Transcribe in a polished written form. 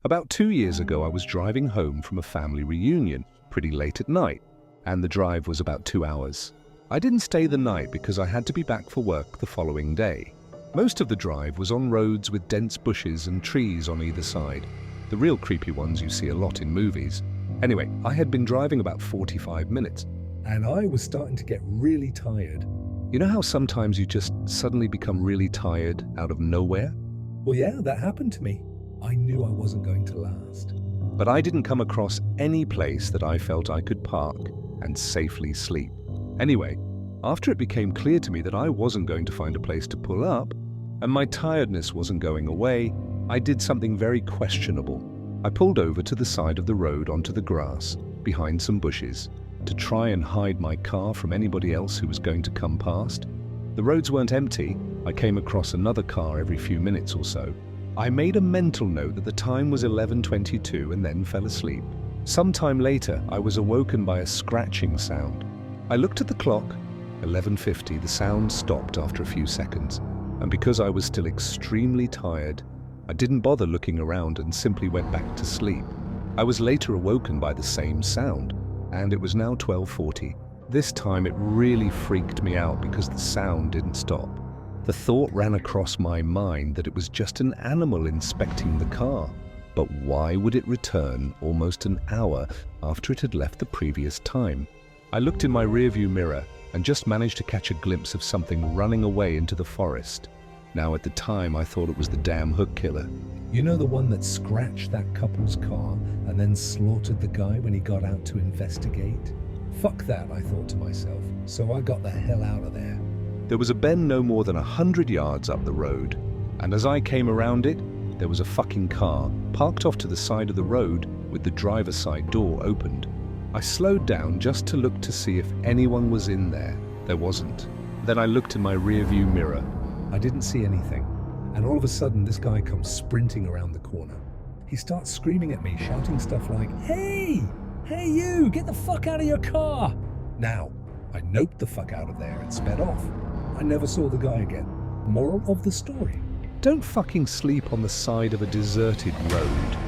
About 2 years ago, I was driving home from a family reunion, pretty late at night, and the drive was about 2 hours. I didn't stay the night because I had to be back for work the following day. Most of the drive was on roads with dense bushes and trees on either side, the real creepy ones you see a lot in movies. Anyway, I had been driving about 45 minutes, and I was starting to get really tired. You know how sometimes you just suddenly become really tired out of nowhere? Well, yeah, that happened to me. I knew I wasn't going to last. But I didn't come across any place that I felt I could park and safely sleep. Anyway, after it became clear to me that I wasn't going to find a place to pull up, and my tiredness wasn't going away, I did something very questionable. I pulled over to the side of the road onto the grass, behind some bushes, to try and hide my car from anybody else who was going to come past. The roads weren't empty. I came across another car every few minutes or so. I made a mental note that the time was 11:22 and then fell asleep. Sometime later, I was awoken by a scratching sound. I looked at the clock. 11:50, the sound stopped after a few seconds. And because I was still extremely tired, I didn't bother looking around and simply went back to sleep. I was later awoken by the same sound, and it was now 12:40. This time it really freaked me out because the sound didn't stop. The thought ran across my mind that it was just an animal inspecting the car. But why would it return almost an hour after it had left the previous time? I looked in my rearview mirror and just managed to catch a glimpse of something running away into the forest. Now at the time I thought it was the damn hook killer. You know, the one that scratched that couple's car and then slaughtered the guy when he got out to investigate? Fuck that, I thought to myself, so I got the hell out of there. There was a bend no more than 100 yards up the road, and as I came around it, there was a fucking car parked off to the side of the road with the driver's side door opened. I slowed down just to look to see if anyone was in there. There wasn't. Then I looked in my rearview mirror. I didn't see anything. And all of a sudden, this guy comes sprinting around the corner. He starts screaming at me, shouting stuff like, "Hey! Hey you! Get the fuck out of your car!" Now, I noped the fuck out of there and sped off. I never saw the guy again. Moral of the story: don't fucking sleep on the side of a deserted road.